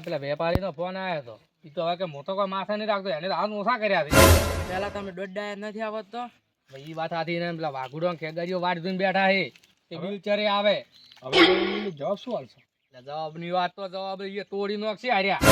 પેલા વેપારી નો ફોન આવ્યો હતો. ઈ તો હવે કે મોટો કોઈ માથા નહીં રાખતો, એને તો હાથ ઓછા કર્યા છે. પેલા તમે દોડડા નથી આવત તો ઈ વાત સાચી ને. પેલા વાઘુડો ખેગારીઓ વાટ જોઈને બેઠા છે. એ વ્હીલચેરે આવે. હવે જવાબ શું આવશે? જવાબ ની વાત તો જવાબ એ તોડી નાખશે હાર્યા.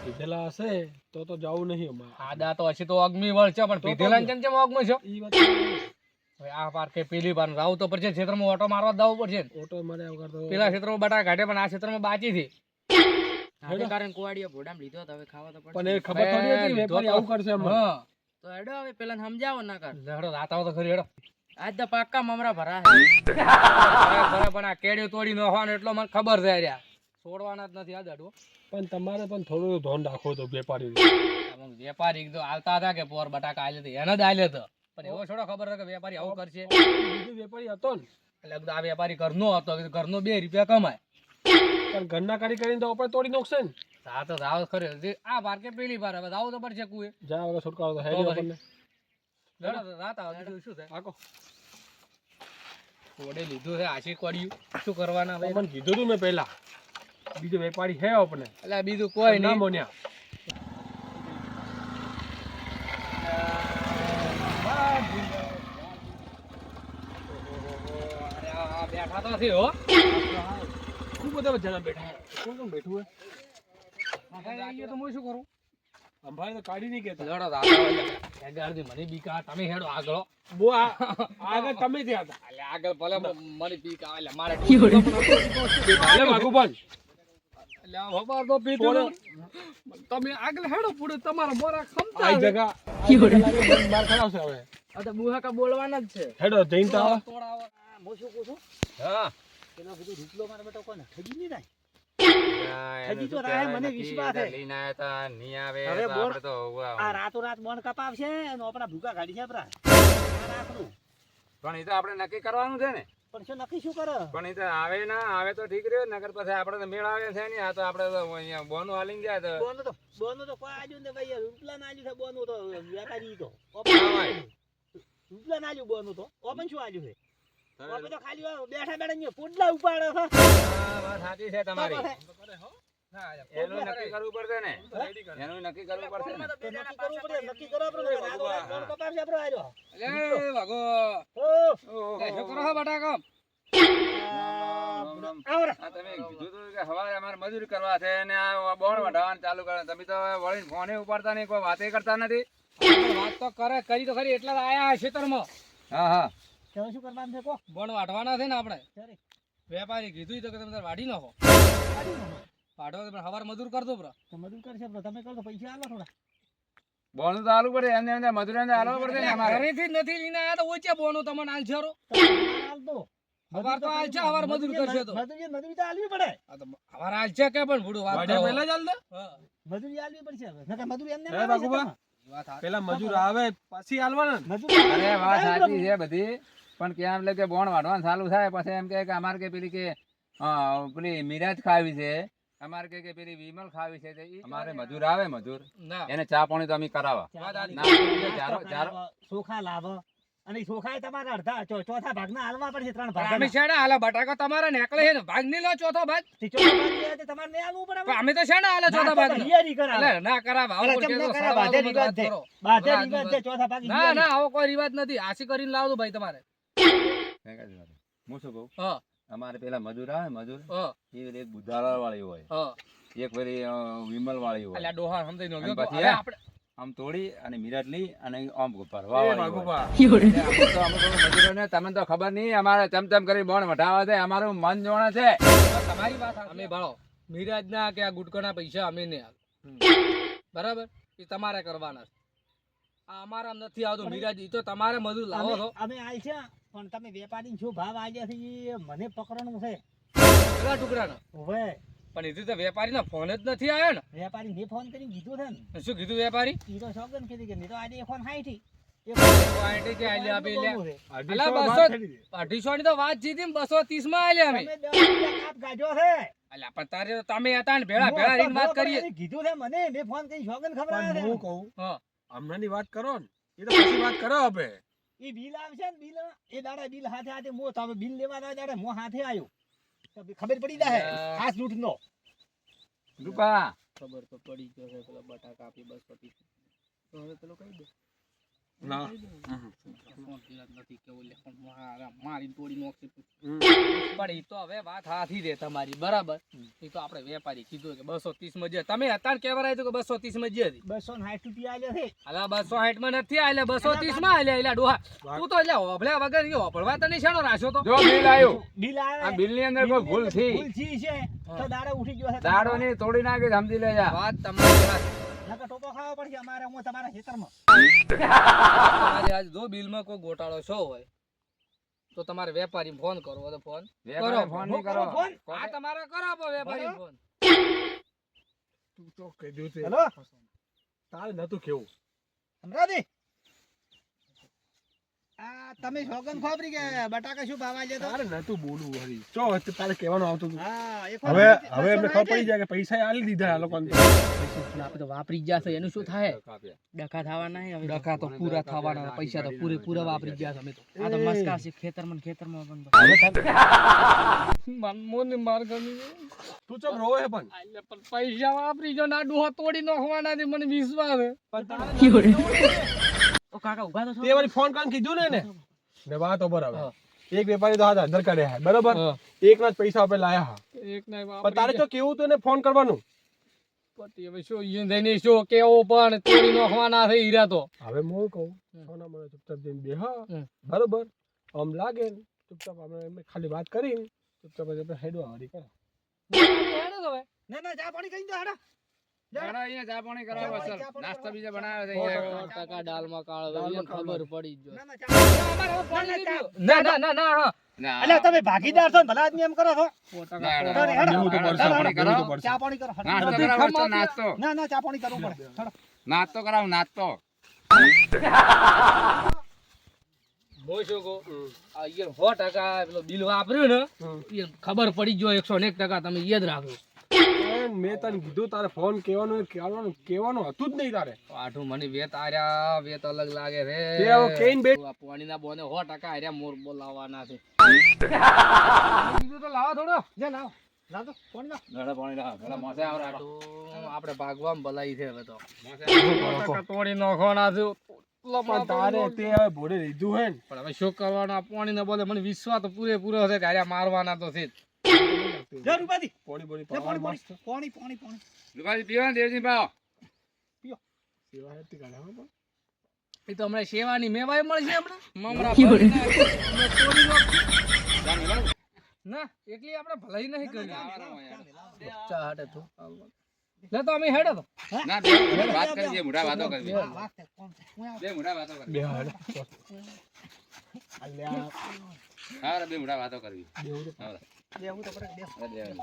પીધેલા હશે તો જવું નહીં અમારે. આદા તો હશે તો અગ્નિ વળ છે, પણ પીધેલા ને કેમ અગ્નિ છો? ઈ વાત હવે આ પાર કે પેલી પાર રાવ તો પડશે, ક્ષેત્રમાં ઓટો મારવા જવું પડશે. ઓટો મારે વગર તો પેલા ક્ષેત્રમાં બટા કાઢે, પણ આ ક્ષેત્રમાં બાકી છે. કારણ કુવાડીઓ ભોડામ લીધો તો હવે ખાવા તો પણ એ ખબર થોડી હતી વેપારી આવું કરશે એમ. હા તો હેડો હવે પેલા સમજાવો ના કર. હેડો રાત આવો તો ખરી હેડો. આજ તો પાક્કા મમરા ભરા પણ આ કેડીઓ તોડી નાખવાનો એટલો મને ખબર છે યાર. છોડવાના જ નથી આ દાડો. પણ તમારે પણ થોડું ધ્યાન રાખો તો વેપારી. વેપારી તો હાલતા હતા કે પોર બટાકા આલે તો એને જ આલે તો, પણ એવો થોડો ખબર છે કે વેપારી આવું કરશે. બીજો વેપારી હતો ને એટલે આ વેપારી ઘરનો હતો, ઘરનો 2 રૂપિયા કમાય, પણ ઘરના કરી કરીને તો આપણે તોડી નાખશે ને. હા તો રાવ ખરે આ બાર કે પેલી બાર હવે આવું તો પડશે કુએ. જા હવે છોટકાવો તો હેડી આપણને. રાત આવે શું થાય? આકો ઓડે લીધું છે આશી કોડ્યું, શું કરવાના ભાઈ? મને કીધું તું મેં પહેલા બીજો વેપારી હે આપણે. એટલે બીજું કોઈ ના નહીં. મોન્યા બેઠા તો નથી હો. ખૂબ બધા જણા બેઠા. કોણ બેઠું હે? તો હું શું કરું? અંભાઈ તો કાઢી નહીં કેતા. લડો આગળ મને બીકા, તમે હેડો આગળ. બો આગળ તમે ત્યાં હતા. એટલે આગળ ભલે મને બીક આવે એટલે મારે એટલે વાઘુભાઈ એટલે ખબર તો પીધું. તમે આગળ હેડો પૂડે તમારા મોરા ખમતા આ આવે. જગા બાર ખરાવશે હવે. આ તો બુહાકા બોલવાના જ છે. હેડો જઈને તો આવો. હું શું કહું છું? હા પેલો કીધું રૂપલો મારા બેટા કોને ઠગી નહીં થાય. હજી તો રાહે મને વિશ્વાસ છે. લઈને આયા તા નહીં આવે હવે તો બોર- આપણે તો આ રાતો રાત મોન કપાવશે અને આપણા ભૂકા કાઢી છે આપણા. આ રાખનું. પણ એ તો આપણે નક્કી કરવાનું છે ને. પણ શું નક્કી શું કરે? પણ એ તો આવે ના આવે તો ઠીક રહ્યો, નગર પછી આપણે તો મેળ આવે છે ને. આ તો આપણે તો અહીંયા બોનું હાલીને જાય તો બોનું તો કોઈ આજુ ને ભાઈ રૂપલા ના આજુ છે. બોનું તો વેપારી તો રૂપલા ના આજુ બોનું તો ઓપન શું આજુ છે? ઓપન તો ખાલી બેઠા બેઠા પોટલા ઉપાડે છે. હા, વાત સાચી છે તમારી. એનું નક્કી કરવું પડશે ને. એનું નક્કી કરવું પડશે ને. તો નક્કી કરવું પડે. નક્કી કરો આપણે. રાતો રાત મોન કપાવશે આપણો આજો. એટલે વાગો શું કરો છો બટાકા? આવરા. આ તમે કીધું તું કે સવારે અમારે મજૂરી કરવા છે ને આ બોણ વઢાવવાનું ચાલુ કરે. તમે તો વળીને ફોને ઉપાડતા નહીં, કોઈ વાતે કરતા નથી. વાત તો કરે કરી તો ખરી, એટલા આયા ખેતરમાં. હા હા તમે શું કરવાનું છે કો? બોણ વાઢવાના છે ને આપણે. સરે. વેપારી કીધું તો કે તમે તાર વાઢી નાખો. વાઢો તો પણ હવાર મજૂર કરતો બ્રો. તો મજૂર કરશે આપણો. તમે કરો તો પૈસા આલો થોડા. બોનું તો હાલવું પડે. એમને એમને મજૂરીને હાલવું પડશે ને અમારે. ઘરેથી જ નથી લઈને આયા તો ઓછા બોનો તમને હાલ છેરો. હાલ દો. હવાર તો હાલ છે, હવાર મજૂર કરશે તો. મજૂરી તો આલવી પડે. આ તો હવાર હાલ છે કે પણ ભૂડું વાત વાઢ્યા કરો. પહેલા જ હાલ દે. હા. મજૂરી આલવી પડશે હવે. નકર મજૂરી એમને હે બાગુબા? વાત સાચી. પેલા મજૂર આવે પછી હાલવાના ને. મજૂરી અરે વાત સાચી છે બધી, પણ કેમ એટલે કે બોણ વાઢવાનું ચાલુ થાય પછી એમ કે અમારે કે પેલી કે પેલી મિરાજ ખાવી છે, અમારે કે પેલી વિમલ ખાવી છે. અમારે મજૂર આવે, મજૂર ના એને ચા પાણી તો અમે કરાવવા. ના, ચોખા લાવ અને ચોખા તમારા અડધા ચોથા ભાગના હાલવા પડશે. 3 ભાગ અમે શેના હાલે બટાકા તમારા નેકળે છે ને ભાગ નહીં લો ચોથો ભાગ. ચોથા ભાગ લે તો તમારે નહીં હાલવું પડે. પણ અમે તો શેના હાલે ચોથા ભાગ હિયારી કરાવે. એટલે ના કરાવે આવો અરે કોઈ કેમ કહેતો ન કરાવે? સારા બાધે વાત રિવાજ છે. કરો. બાધે રિવાજ છે. ચોથા ભાગ ના ના આવો કોઈ રિવાજ નથી. આશી કરીને લાવજો ભાઈ તમારે. હું શું કહું, હા અમારે પેલા મજૂર આવે, મજૂર હા એ એક બુધાળા વાળી હોય, હા એક પેલી વિમલ વાળી હોય. અલ્યા ડોહા સમજી નો અને ગયો. પછી હવે આપણે આમ તોડી અને મિરાજ લઈ અને આમ ભરવા એ વાળી હોય. વાઘુબા. એટલે અમે તો મજૂરોને તમને તો ખબર નહીં, અમારે ચમચમ કરી બોણ વઢાવા છે. અમારું મન જોણે છે. તમારી વાત અમે ભાળો મિરાજ ના કે આ ગુટકાના પૈસા અમે નહીં હાલ. બરાબર એ તમારે કરવાના છે. આ અમારા નથી આવતો મિરાજ. ઈ તો તમારે મજૂર લાવો છો. અમે આલ છે પણ તમે વેપારી શું ભાવ આલ્યા છે એ મને પકડવાનું છે. પેલા ટુકડાના હવે પણ એ તો વેપારીના ફોન જ નથી આવ્યો ને. વેપારી ને ફોન કરીને કીધું છે ને. શું કીધું વેપારી? ઈ તો સોગન કીધી કે નહીં તો આજે ફોન હાઈથી. પોઈન્ટ કે આલ્યા આપી લે. અલા 200 250 ની તો વાત જીતી 230 માં આલ્યા અમે. તમે 10 રૂપિયા કાપ ગાજો છે. અલ્યા પણ તારે તમે હતા ને ભેળા ભેળા રહીને વાત કરીએ. એને કીધું છે મને મેં ફોન કરી શોગન ખબર પણ હું કહું હા. હમણાંની વાત કરો ને એ તો પછી વાત કરો હવે એ બિલ આવશે ને બિલ એ દાડા બિલ હાથે હાથે મો તમે બિલ લેવા ના દાડે મો હાથે આવ્યો તો ખબર પડી જાય આ લૂટ નો રૂપા ખબર તો પડી ગયો છે પેલા બટાકા આપી 230 તો હવે પેલો કહી દે ના ફોન પીરાત નથી કેવું લે મારી તોડી નોખી પણ ઈ તો હવે વાત હાથી દે તમારી બરાબર ઈ તો આપણે વેપારી કીધું કે 230 માં જે તમે હતા ને કેવા રાખ્યું કે 230 માં જે હતી 260 રૂપિયા આલ્યા છે અલા 260 માં નથી આલે 230 માં આલે એલા ડોહા તું તો એટલે હોભળ્યા વગર ઈ હોભળવા તો નહીં શાનો રાખ્યો તો જો બિલ આવ્યું બિલ આવે આ બિલ ની અંદર કોઈ ભૂલ થઈ ભૂલ થી છે તો દાડે ઉઠી ગયો છે દાડો ની તોડી નાખી સમજી લેજા વાત તમારી વાત નકર ટોપો ખાવો પડશે અમારે હું તમારા ખેતરમાં તમારે આજ જો બિલમાં કોઈ ગોટાળો છો હોય તો તમારે વેપારી ફોન કરવો તો ફોન વેપારી ફોન નહીં કરો ફોન આ તમારે કરો વેપારી ફોન તું તો કીધું છે હેલો તારે નતું કેવું સમરાદી આ તમે શોગન ખોબરી કે બટાકા શું ભાવ આલ્યા તો તારે નતું બોલવું હરી ચો તારે કહેવાનું આવતું હતું હા એક હવે એમને ખબર પડી જાય કે પૈસા આલી દીધા આ લોકોને આપણે તો વાપરી ગયા છે એનું શું થાય ડખા થવાના હવે ડખા તો પૂરા થવાના પૈસા તો પૂરેપૂરા વાપરી ગયા છે અમે તો આ તો મસ્કા છે ખેતરમાં પણ મનમોને માર ગમી તું ચમ રોવે હે પણ આલે પણ પૈસા વાપરી જો ના ડોહા તોડી નાખવાના છે મને વિશ્વાસ ઓ કાકા ઉભા તો તે વાળી ફોન કરીને કીધું ને ને વાત over હવે એક વેપારી તો હાથ અંદર કાઢ્યા હે બરોબર એક ના જ પૈસા આપણે લાયા હા એક ના પણ તારે તો કેવું તો એને ફોન કરવાનું પતિ હવે શું ઈ દઈને શું કેવો પણ તોડી નાખવાના છે હીરા તો હવે હું કહું સોના મને ચૂપચાપ જઈને બેહા બરોબર આમ લાગે ને ચૂપચાપ આપણે એમને ખાલી વાત કરીને ચૂપચાપ આપણે હેડવા વાળી કરે ના ના ચા પાણી કઈ દો હેડા ચાલો અહીંયા ચા પાણી કરાવો અસલ નાસ્તો બીજો બનાવે છે ટકા દાલમાં કાળો એને ખબર પડી જ ના ના ચા ના ના ના ના હા ના અલ્યા તમે ભાગીદાર છો ને ભલા આદમી એમ કરો છો ના, એવું તો પડશે, પાણી કરો ચા પાણી કરો નાસ્તો કરાવો તો નાસ્તો ના ના ચા પાણી કરવું પડે હેડો. નાસ્તો કરાવો નાસ્તો હું શું કહું આ ઈયર 100% પેલો બિલ વાપર્યું ને ઈ ખબર પડી ગયો 101% તમે યાદ રાખો મેં તને કીધું તારે ફોન કહેવાનું હતું જ નહીં તારે આઠું મને વેત આર્યા વેત અલગ લાગે રે તે હવે કહીને બેઠ. આ પાણીના બોને 100% આર્યા મોર બોલાવાના છે બીજું તો લાવો થોડો જા લાવ લાવ તો પાણી લાવ ઘડા પાણી લાવો ઘડા મોસે આવો રાખો આપણે ભાગવામાં ભલાઈ છે હવે તો મોસે 100% તોડી નાખવાના છે પણ તારે તે હવે ભોળે લીધું હે ને પણ હવે શું કરવાનું આ પાણીના બોલે મને વિશ્વાસ તો પૂરેપૂરો છે કે આર્યા મારવાના તો છે જ જા રૂપાજી પોણી બોણી જા પાણી પાણી પાણી પાણી પાણી રૂપાજી પીવા દેવજી પાવ સેવા હેતી કાઢે હો પણ. એ તો હમણાં સેવાની મેવાય મળશે હમણાં મમરા ના એકલી આપણે ભલાઈ નહીં કરી ચા હાટે તો લે તો અમે હેડો તો ના બે વાત કરી જે મોટા વાતો કરવી વાત છે કોણ છે હું આવું બે મોટા વાતો કરવી બે હાડે. અલ્યા હા બે મોટા વાતો કરવી બેવું તો હા બેહું તો પડે બેહ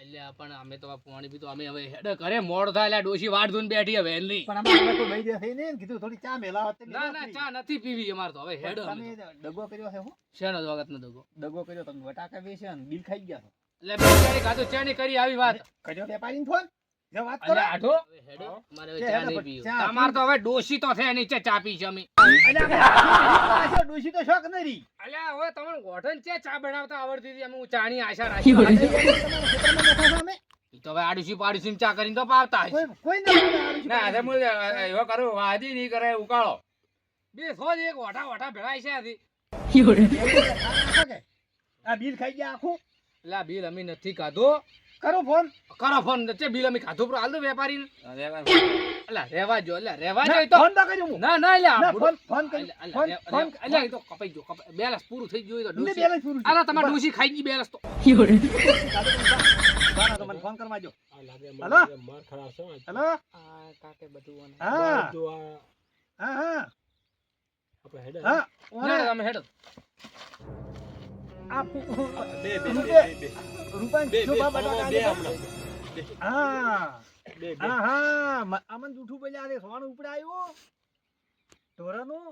અલ્યા પણ અમે તો આ પાણી પીતો અમે હવે હેડે કરે મોડ થાય એટલે ડોશી વાટ ધોઈને બેઠી હવે એની પણ અમારે તો લઈ ગયા ને કીધું થોડી ચા મેલાવો તે ના ના ચા નથી પીવી અમાર તો હવે હેડો અમે તમે દગો કર્યો છે હું શેનો જ વખત ન દગો દગો કર્યો તમે બટાકા વેચ્યા ને બિલ ખાઈ ગયા એટલે બેચારી કાતો ચા ની કરી આવી વાત કર્યો વેપારીને ફોન જે વાત કરો અલ્યા આઠો હેડો મારે હવે ચા નહીં પીવી તમાર તો હવે ડોશી તો છે નીચે ચા પી છે અમે અલ્યા ડોશી તો શોખ નહીં રહી અલ્યા હવે તમને ગોઠણ છે ચા બનાવતા આવડતી હતી અમે હું ચાની આશા રાખી તમારા ખેતરમાં બેઠા છો અમે ઈ તો હવે આડુસી પાડુસી ચા કરીને તો પાવતા હશે કોઈ ના આવે ના આજે હું એવો કરું વાદી નહીં કરે ઉકાળો બે સોજ એક વઠા વઠા ભેળાય છે આથી આ બિલ ખાઈ ગયા આખું એટલે આ બિલ અમે નથી ખાધું કરો ફોન કરો ફોન છે બિલ અમે ખાધું પણ હાલ દો વેપારી અલ્યા રેવા જો અલ્યા રેવા જો ઈ તો ફોન ના કર્યો હું ના ના અલ્યા ના ફોન ફોન કર્યો ફોન ફોન અલ્યા ઈ તો કપાઈ ગયો બેલેન્સ પૂરું થઈ ગયું ઈ તો ને ડોસી બેલેન્સ પૂરું અલા તમાર ડોસી ખાઈ ગઈ બેલેન્સ તો બાના તો મને ફોન કરવા જો આ લાગે હલો? માર ખરાબ છે આજ. હેલો આ કાકે બધું હા બધું આ હા હા આપણે હેડે હા હેડો તમે હેડો આ બે રૂપાન બે જો બા બટાકા બે આલે. હમણાં. હા બે હા હા અમન જૂઠું બોલ્યા રે સોનું ઉપડાયું ઢોરાનું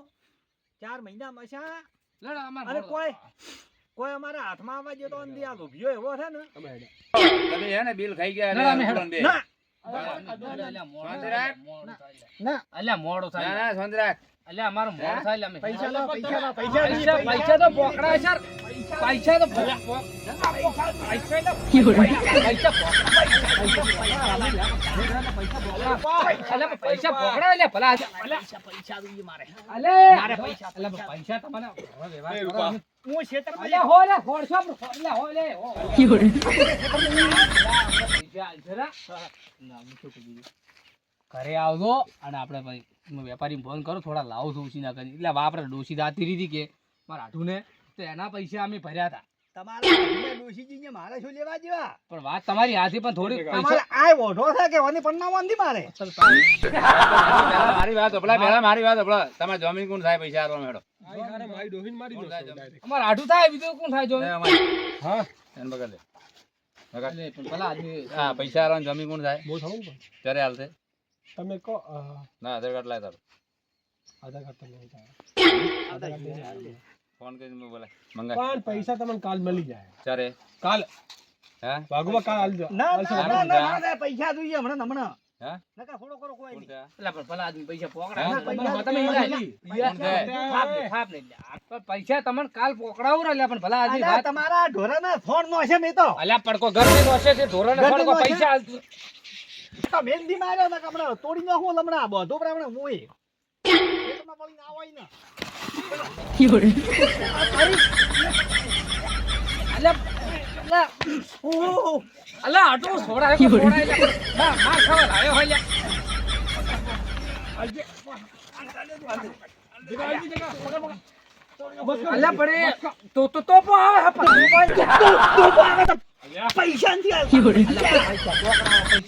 4 મહિના મસા લેડો અમાર અને કોઈ કોઈ અમારા હાથમાં આવવા જો તો અંધી આ લોભિયો એવો છે ને તમે હેડો. તમે હે ને બિલ ખાઈ ગયા ના, એટલે અમે હેડો. દે. ના ના અલ્યા મોડો થાય ના ના સોંદરાક અલ્યા અમારો મોડો થાય એટલે અમે પૈસા લો, પૈસા લો, પૈસા પૈસા પૈસા તો પોકડા છે પૈસા તો પૈસા પૈસા પોકડા લે ભલા પૈસા જોઈએ મારે અલે મારે પૈસા અલ્યા પૈસા તમારે વ્યવહાર એ કરો. રૂપા. હું ક્ષેત્રમાં અલ્યા હો લે ખોડશો અલ્યા હો લે હો પૈસા આલજરા ના હું શું કહી દીધું ઘરે આવજો અને આપણે ભાઈ વેપારી ફોન કરો થોડા લાવો છો ઉછી ના કરી એટલે હવે આપણે ડોસી દાતી રીધી કે મારા આઠુને તો એના પૈસા અમે ભર્યા હતા તમારા હાથમાં ડોશીજીને મારે શું લેવા જેવા પણ વાત તમારી હાથી પણ થોડી તમારે પૈસા આ ઓઢો છે કે વાની પન્નામાં નથી મારે પહેલા મારી વાત હોભળા, પહેલા મારી વાત હોભળા. તમારે જમીન કોણ થાય પૈસા આલવા મેળો આઈ હારે મારી ડોહીને મારી દો direct. અમારે આઠું થાય બીજું કોણ થાય જો હા એને બગાડ દે. બગાડ. અલે પણ પેલા આદમી હા પૈસા આલવાની જમીન કોણ થાય બહુ થવું પણ ત્યારે હાલશે તમે કહો ના આધાર કાર્ડ લાય તારું આધાર કાર્ડ તમે નહીં થાય. આધાર કાર્ડ નહીં થાય. ફોન કરીને બોલાય મંગાય પણ પૈસા તમને કાલ મળી જાય ચારે કાલ હે ભાગવા કાલ આલજો ના આલશે. ના ના ના ના, પૈસા જોઈએ હમણાં હે નકા થોડો કરો કોઈ કોણ નહીં. છે? એટલે પણ પેલા આદમી પૈસા પોકડા હા, તમે તમે પૈસા હિલા નહીં. હિલા. કોણ છે? થાપ ને પણ પૈસા તમને કાલ પોકડાવું રહ્યા પણ ભલા આદમી અલ્યા, વાત તમારા ઢોરાના ફોન નો છે મેં તો અલ્યા પડકો ઘરની નોશે છે ધોરણે ઘરની પડકો નોશે. પૈસા આલતું. તમે એમથી માર્યો ને હમણાં તોડી નાખું હમણાં બધું પ્રમાણે હું ખેતરમાં પડી ના હોય ને અલ્યા અલ્યા આટલું છોડાય કે છોડાય લે માં ખાવા લાયો હોય લે અલ્યા પડે તો તો આવે હે પણ પૈસા નથી આવતા.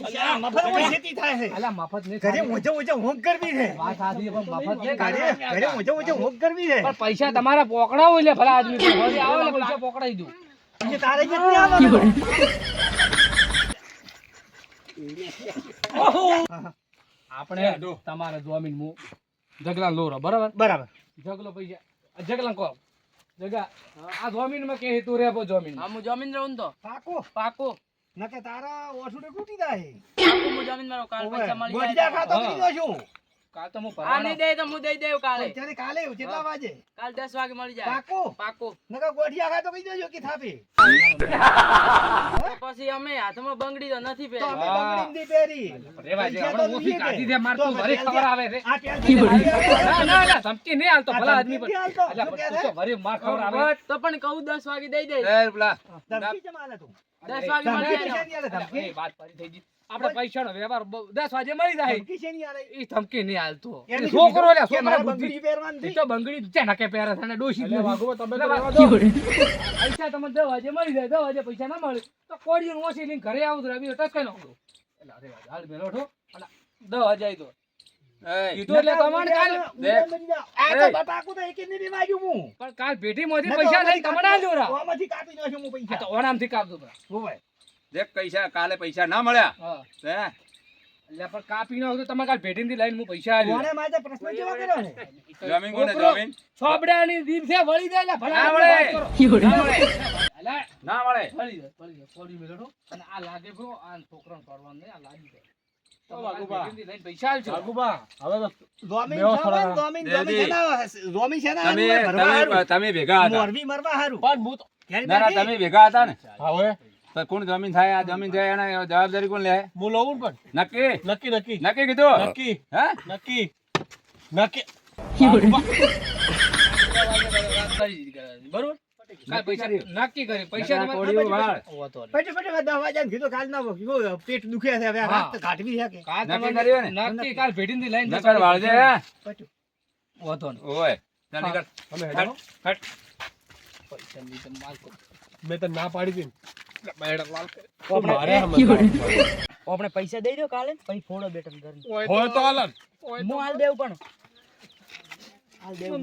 અલ્યા, મફત માં ખેતી થાય છે અલ્યા મફત નહીં ઘરે થાય. ઊંચે ઊંચે ઊંઘ કરવી છે વાત સાચી છે, પણ મફત નહીં ઘરે થાય. ઘરે ઊંચે ઊંચે ઊંઘ કરવી છે પણ પૈસા તમારા પોકડા હોય લે ભલા આદમી તો ઘરે આવે એટલે પૈસા પોકડાઈ દઉં પછી તારે કેટલી આવવાનું? આપણે તમારે જમીન મુ જગલા લોરો બરાબર બરાબર જગલો પૈસા જગલા કહો જગા આ જમીન માં કે તું રે જમીન હું જમીન રહું તો પાકો પાકો નકે તારા ઓછું તૂટી જાય પાકો હું જમીન માં રહું. કાલ પૈસા મળી ગોઠિયા જાય ખાતો હા. કરી દો છું કાલ તો હું આ ભરવાનો નહીં દે તો હું દઈ દઉં કાલે ત્યારે કાલે કેટલા વાગે કાલ 10 વાગે મળી જાય પાકો પાકો નકે ગોઠિયા ખાતો કહી દેજો કે થાપી તો પછી અમે હાથમાં બંગડી તો નથી તો અમે પહેરી હા. બંગડીને દી પહેરી રેવા દે પૈસા તો આપણે ઓછી લઈએ કાઢી કે. દે માર તો તું ભરી અમે ખબર આવે છે આ ત્યાં ના ના ધમકી નહીં હાલતો આ ભલા ધમકી આદમી નથી પર હાલતો. અલ્યા શું પણ કહે તું તો ભરી છે? માર ખબર આવે તો પણ કહું 10 વાગે દઈ દે એ પેલા ધમકી કેમ હાલે તું? 10 વાગે મળી ધમકી જાય શેની હાલે? અલ્યા, ધમકી? એ વાત ફરી થઈ ગઈ આપણે પૈસાનો વ્યવહાર 10 વાગે મળી જાય ધમકી શેની હાલે? એ ધમકી નહીં હાલતો એની છોકરો લે કે છોકરા મારે બુદ્ધિ બંગડી પહેરવાની એ હતી. તો બંગડી છે નકે પહેરે છે ને ડોશી એટલે વાઘુબા તમે તો એટલે રહેવા દો. પૈસા તમને 10 વાગે મળી જાય 10 વાગે પૈસા ના મળે તો કોડીઓ ઓછી લઈને ઘરે આવું તો રવિ ટકાઈ નાખું એટલે અરે વાત હાલ મેલો છો અને 10 વાગે આવી તો એ કીધું એટલે તમારે કાલ ઉડે મરી જાઓ. આ તો બટાકું તો એકે નહીં વાગ્યું હું. પણ કાલ પેટી માંથી નકર પૈસા લઈને ઓમાંથી તમને આલ્યો રા ઓમાંથી કાપી નાખ્યું હું આ પૈસા. તો ઓનામથી કાપજો બરા હોવે. દેખ પૈસા કાલે પૈસા ના મળ્યા હા હે એટલે પણ કાપી નો તો તમે કાલ પેટીથી લઈને હું પૈસા આલ્યો કોણે માથે પ્રશ્ન કેવો કર્યો છે? જમીન કોને છોકરો જમીન છોબડાની દિવસે વળી જાય એટલે ભલા ના આદમી મળે. વાત કરો. અલા, ના મળે વળી જાય થોડી મેળો અને આ લાગે બ્રો આ છોકરાને પડવાનું નહીં આ લાગી જાય તો વાઘુબા. પેટીથી લઈને પૈસા આલજો વાઘુબા, હવે તો જોમીન બેહો છે થોડા. ને, જોમીન દેદી. છે ને, જોમીન છે ને, હારું હોય, ભરવા તમે હારું. ભેગા હતા મોરબી મરવા હારું. પણ હું તો ઘેર ના ના બેઠી. તમે ભેગા હતા ને હવે તો કોણ જમીન થાય આ જમીન થાય એના જવાબદારી કોણ લે હું લઉં પણ નક્કી નક્કી નક્કી નક્કી કીધું નક્કી હે નક્કી નક્કી વાત કરી દીધી કરાવી, બરોબર કાલ પૈસા નક્કી કરી પૈસા તમારે કોળીઓ વાળ. હોતો નહીં. પછી પછી 10 વાગ્યાને કીધું કાલ ના કીધું પેટ દુખે છે હવે આ હા. રાત તો કાઢવી છે કે કાલ નક્કી તમારે કર્યું ને? નક્કી કાલ પેટીથી લઈને નકર વાળજે હે પછી હોતો નહીં. ઓય ચાલ નીકળ અમે હેડો. હટ પૈસા ની તો માલ કરો. મેં તો ના પાડી હતી ને. આપણે- મારે સમજવાનું. આપણે પૈસા દઈ દો કાલે પછી ફોડો બેટન ઘર હોય તો હાલ જ. હું હાલ દેવું પણ હાલ દેવું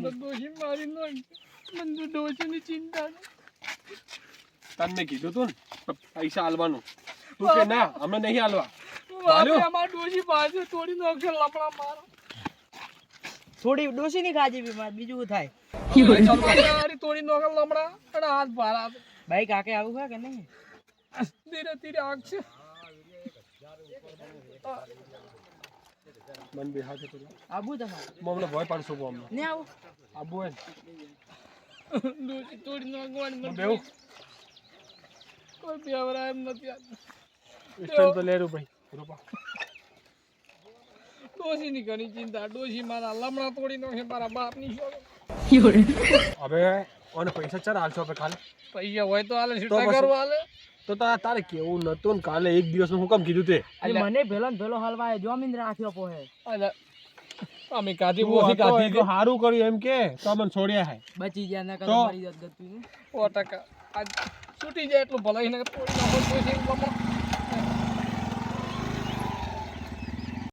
તને મેં કીધું તું ને પૈસા હાલવાનું તું કે ના અમે નહીં હાલવા હાલ્યું? થોડી ડોસી ની ખાજી બી મારે બીજું શું થાય તારી તોડી નોકર લમડા અને હાથ ભારા ભાઈ કાકે આવું ખા કે નહીં ધીરે ધીરે આગ છે મન બે હાથે કરી આબુ તમારે મમને ભય પાડશું બો અમને ને આવું આબુ હે ડોસી તોડી નોકવાની હું બેહું કોઈ બેવરા એમ નથી સ્ટેન્ડ તો લેરું ભાઈ રૂપા ડોસી ની ઘણી ચિંતા ડોસી મારા લમડા તોડી નાખે મારા બાપ ની હવે ઓને પૈસા ચાર હાલશો આપણે કાલે પૈસા હોય તો હાલે તો છૂટા પછી- કરવા હાલે તો તારે કેવું નતું ને કાલે એક દિવસનું હું કામ કીધું તે અરે મને ભેલો ને ભેલો હલવાય જોમીન રાખ્યો પોહે અલે અમે કાધી તું ઓછી હતો કાધી એટલું સારું કર્યું એમ કે તો અમને છોડ્યા હે બચી ગયા ના તો? કદમ મરી જત ગતું ને 100% આજ છૂટી જાય એટલું ભલાઈ ને તોડી નાખો ડોસી લમડા